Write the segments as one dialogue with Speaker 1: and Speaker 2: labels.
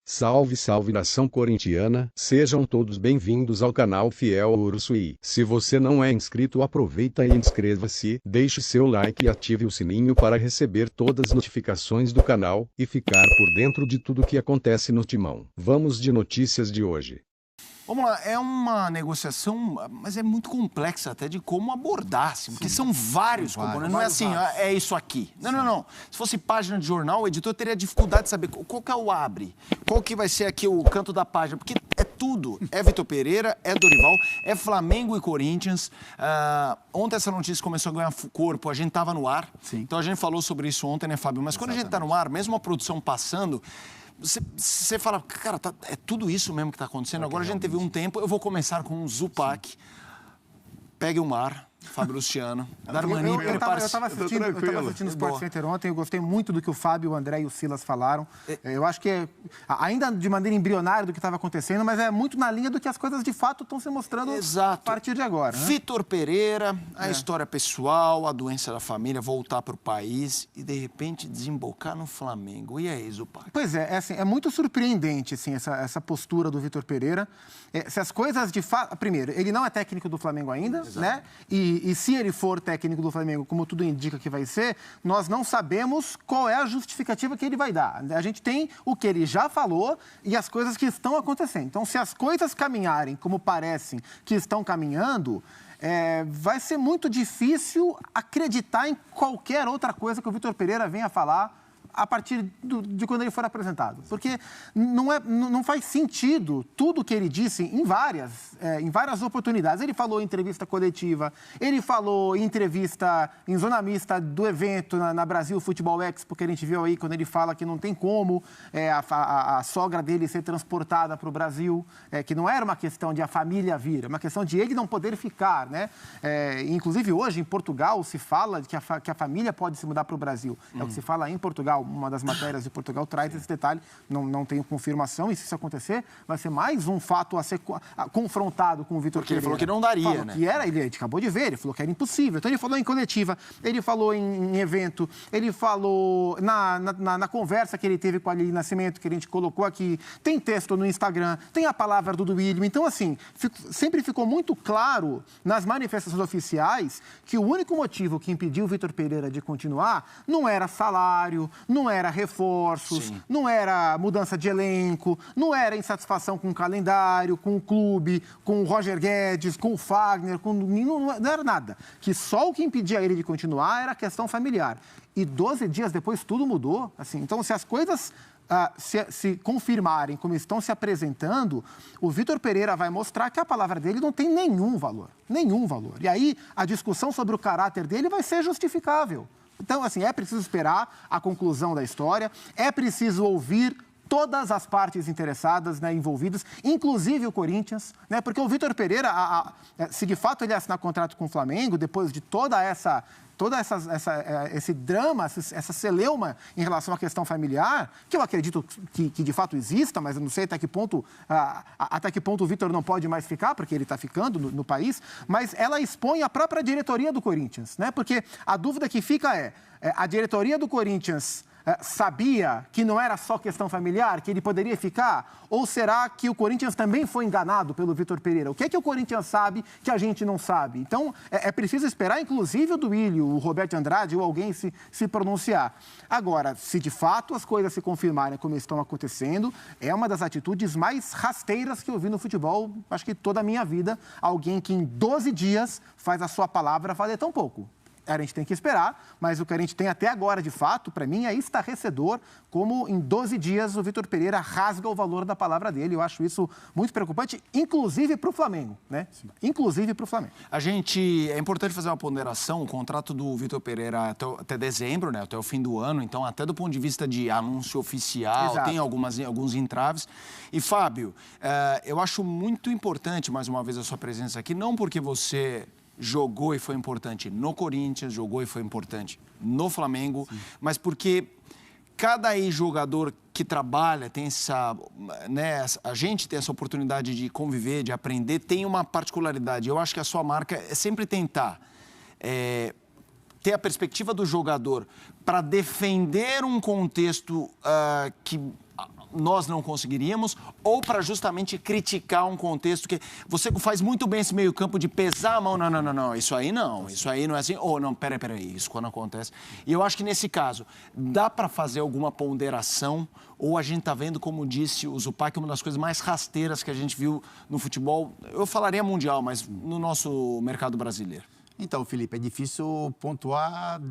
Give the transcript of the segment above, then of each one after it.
Speaker 1: Salve, salve nação corintiana, sejam todos bem-vindos ao canal Fiel Ursuí. Se você não é inscrito, aproveita e inscreva-se, deixe seu like e ative o sininho para receber todas as notificações do canal e ficar por dentro de tudo que acontece no Timão. Vamos de notícias de hoje.
Speaker 2: Vamos lá, é uma negociação, mas é muito complexa até de como abordar, assim, porque são vários componentes, não é assim, é isso aqui. Não. Se fosse página de jornal, o editor teria dificuldade de saber qual que é o abre, qual que vai ser aqui o canto da página, porque é tudo. É Vitor Pereira, é Dorival, é Flamengo e Corinthians. Ontem essa notícia começou a ganhar corpo, a gente estava no ar, então a gente falou sobre isso ontem, né, Fábio? Mas quando a gente está no ar, mesmo a produção passando, você fala, cara, é tudo isso mesmo que está acontecendo. Agora a gente teve um tempo, eu vou começar com o Zupac. Pegue o mar, Fábio Luciano, Darmani,
Speaker 3: eu estava assistindo o Sport Center ontem, eu gostei muito do que o Fábio, o André e o Silas falaram. Eu acho que é, ainda de maneira embrionária do que estava acontecendo, mas é muito na linha do que as coisas de fato estão se mostrando a partir de agora. Né?
Speaker 2: Vitor Pereira, a história pessoal, a doença da família, voltar para o país e, de repente, desembocar no Flamengo. E aí, Zupac?
Speaker 3: Pois é, assim, é muito surpreendente assim, essa postura do Vitor Pereira. Se as coisas de fato... Primeiro, ele não é técnico do Flamengo ainda, né? E se ele for técnico do Flamengo, como tudo indica que vai ser, nós não sabemos qual é a justificativa que ele vai dar. A gente tem o que ele já falou e as coisas que estão acontecendo. Então, se as coisas caminharem como parecem que estão caminhando, vai ser muito difícil acreditar em qualquer outra coisa que o Vitor Pereira venha falar a partir de quando ele for apresentado. Porque não faz sentido tudo que ele disse em várias oportunidades. Ele falou em entrevista coletiva, ele falou em entrevista em zona mista do evento na Brasil Futebol Expo, que a gente viu aí quando ele fala que não tem como a sogra dele ser transportada para o Brasil, que não era uma questão de a família vir, é uma questão de ele não poder ficar, né? Inclusive hoje em Portugal se fala que a família pode se mudar para o Brasil. É o que se fala em Portugal. Uma das matérias de Portugal traz esse detalhe, não tenho confirmação, e se isso acontecer, vai ser mais um fato a ser confrontado com o Vitor Pereira.
Speaker 2: Porque ele falou que não daria, né?
Speaker 3: Que ele acabou de ver, ele falou que era impossível. Então ele falou em coletiva, ele falou em evento, ele falou na conversa que ele teve com a Aline Nascimento, que a gente colocou aqui, tem texto no Instagram, tem a palavra do Duílio. Então, assim, sempre ficou muito claro nas manifestações oficiais que o único motivo que impediu o Vitor Pereira de continuar não era salário, não era reforços, não era mudança de elenco, não era insatisfação com o calendário, com o clube, com o Roger Guedes, com o Fagner, não era nada. Que só o que impedia ele de continuar era a questão familiar. E 12 dias depois tudo mudou. Assim. Então, se as coisas se confirmarem como estão se apresentando, o Vitor Pereira vai mostrar que a palavra dele não tem nenhum valor. Nenhum valor. E aí, a discussão sobre o caráter dele vai ser justificável. Então, assim, é preciso esperar a conclusão da história, é preciso ouvir todas as partes interessadas, né, envolvidas, inclusive o Corinthians, né, porque o Vitor Pereira, se de fato ele assinar contrato com o Flamengo, depois de esse drama, essa celeuma em relação à questão familiar, que eu acredito que de fato exista, mas eu não sei até que ponto o Vitor não pode mais ficar, porque ele está ficando no país, mas ela expõe a própria diretoria do Corinthians, né? Porque a dúvida que fica a diretoria do Corinthians sabia que não era só questão familiar, que ele poderia ficar? Ou será que o Corinthians também foi enganado pelo Vitor Pereira? O que é que o Corinthians sabe que a gente não sabe? Então, é preciso esperar, inclusive, o Duílio, o Roberto Andrade ou alguém se pronunciar. Agora, se de fato as coisas se confirmarem como estão acontecendo, é uma das atitudes mais rasteiras que eu vi no futebol, acho que toda a minha vida, alguém que em 12 dias faz a sua palavra valer tão pouco. A gente tem que esperar, mas o que a gente tem até agora, de fato, para mim, é estarrecedor como em 12 dias o Vitor Pereira rasga o valor da palavra dele. Eu acho isso muito preocupante, inclusive para o Flamengo, né? Inclusive para o Flamengo.
Speaker 2: É importante fazer uma ponderação, o contrato do Vitor Pereira até dezembro, né? Até o fim do ano, então até do ponto de vista de anúncio oficial, tem alguns entraves. E, Fábio, eu acho muito importante, mais uma vez, a sua presença aqui, não porque você jogou e foi importante no Corinthians, jogou e foi importante no Flamengo, mas porque cada jogador que trabalha tem a gente tem essa oportunidade de conviver, de aprender, tem uma particularidade. Eu acho que a sua marca é sempre tentar ter a perspectiva do jogador para defender um contexto que nós não conseguiríamos, ou para justamente criticar um contexto que você faz muito bem esse meio campo de pesar a mão, não, isso aí não é assim, ou não, peraí, isso quando acontece. E eu acho que nesse caso, dá para fazer alguma ponderação, ou a gente está vendo, como disse o Zupac, uma das coisas mais rasteiras que a gente viu no futebol, eu falaria mundial, mas no nosso mercado brasileiro.
Speaker 4: Então, Felipe, é difícil pontuar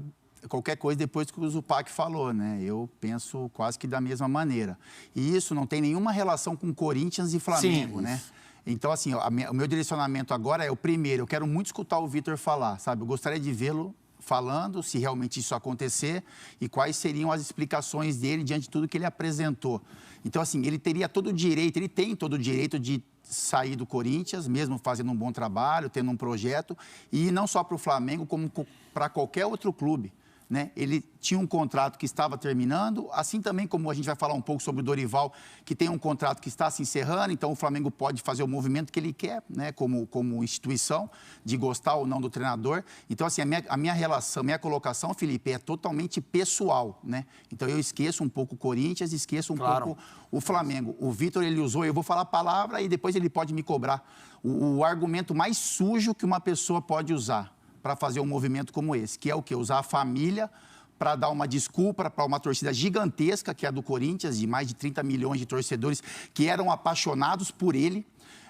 Speaker 4: qualquer coisa depois que o Zupac falou, né? Eu penso quase que da mesma maneira. E isso não tem nenhuma relação com Corinthians e Flamengo, né? Então, assim, o meu direcionamento agora é o primeiro. Eu quero muito escutar o Vitor falar, sabe? Eu gostaria de vê-lo falando, se realmente isso acontecer, e quais seriam as explicações dele diante de tudo que ele apresentou. Então, assim, ele teria todo o direito, ele tem todo o direito de sair do Corinthians, mesmo fazendo um bom trabalho, tendo um projeto, e não só para o Flamengo, como para qualquer outro clube, né? Ele tinha um contrato que estava terminando, assim também como a gente vai falar um pouco sobre o Dorival, que tem um contrato que está se encerrando, então o Flamengo pode fazer o movimento que ele quer, né? Como instituição, de gostar ou não do treinador. Então, assim, a minha relação, minha colocação, Felipe, é totalmente pessoal, né? Então, eu esqueço um pouco o Corinthians, esqueço um pouco o Flamengo. O Vitor, ele usou, eu vou falar a palavra e depois ele pode me cobrar, o argumento mais sujo que uma pessoa pode usar para fazer um movimento como esse, que é o quê? Usar a família para dar uma desculpa para uma torcida gigantesca, que é a do Corinthians, de mais de 30 milhões de torcedores que eram apaixonados por ele.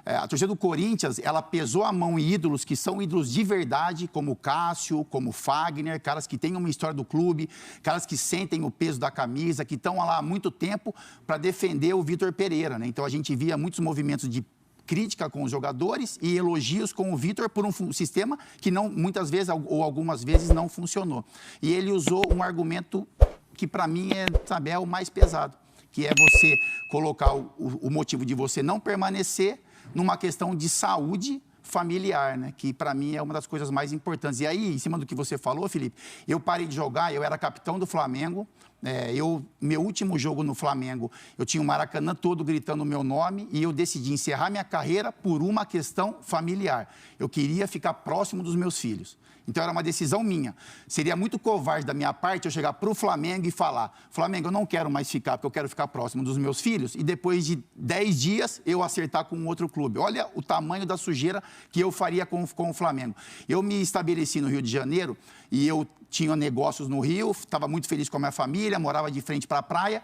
Speaker 4: A torcida do Corinthians, ela pesou a mão em ídolos que são ídolos de verdade, como o Cássio, como o Fagner, caras que têm uma história do clube, caras que sentem o peso da camisa, que estão lá há muito tempo para defender o Vitor Pereira, né? Então, a gente via muitos movimentos de crítica com os jogadores e elogios com o Vitor por um sistema que não, muitas vezes ou algumas vezes não funcionou. E ele usou um argumento que para mim é o mais pesado, que é você colocar o motivo de você não permanecer numa questão de saúde familiar, né? Que para mim é uma das coisas mais importantes. E aí, em cima do que você falou, Felipe, eu parei de jogar, eu era capitão do Flamengo, meu último jogo no Flamengo, eu tinha o Maracanã todo gritando o meu nome e eu decidi encerrar minha carreira por uma questão familiar. Eu queria ficar próximo dos meus filhos. Então, era uma decisão minha. Seria muito covarde da minha parte eu chegar para o Flamengo e falar: Flamengo, eu não quero mais ficar, porque eu quero ficar próximo dos meus filhos, e depois de 10 dias eu acertar com um outro clube. Olha o tamanho da sujeira que eu faria com o Flamengo. Eu me estabeleci no Rio de Janeiro e eu tinha negócios no Rio, estava muito feliz com a minha família, morava de frente para a praia.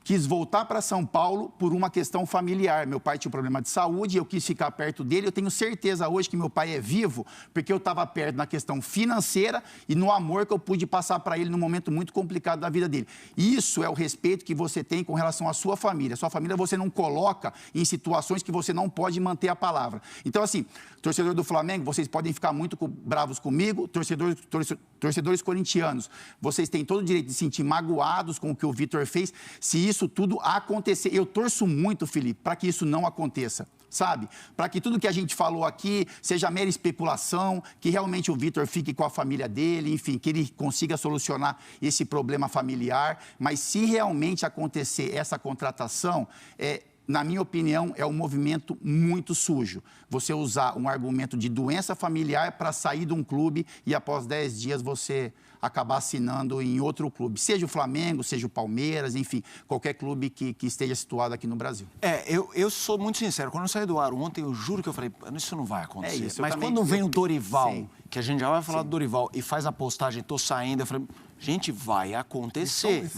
Speaker 4: Quis voltar para São Paulo por uma questão familiar. Meu pai tinha um problema de saúde, eu quis ficar perto dele. Eu tenho certeza hoje que meu pai é vivo, porque eu estava perto na questão financeira e no amor que eu pude passar para ele num momento muito complicado da vida dele. Isso é o respeito que você tem com relação à sua família. Sua família você não coloca em situações que você não pode manter a palavra. Então, assim, torcedor do Flamengo, vocês podem ficar muito bravos comigo. Torcedores corintianos, vocês têm todo o direito de se sentir magoados com o que o Vitor fez. Se isso tudo acontecer, eu torço muito, Felipe, para que isso não aconteça, sabe? Para que tudo que a gente falou aqui seja mera especulação, que realmente o Vitor fique com a família dele, enfim, que ele consiga solucionar esse problema familiar. Mas se realmente acontecer essa contratação, na minha opinião, é um movimento muito sujo. Você usar um argumento de doença familiar para sair de um clube e após 10 dias você acabar assinando em outro clube. Seja o Flamengo, seja o Palmeiras, enfim, qualquer clube que esteja situado aqui no Brasil.
Speaker 2: Eu sou muito sincero. Quando eu saí do ar ontem, eu juro que eu falei, isso não vai acontecer.
Speaker 4: Isso,
Speaker 2: mas quando vem o Dorival, que a gente já vai falar do Dorival, e faz a postagem, tô saindo, eu falei, gente, vai acontecer.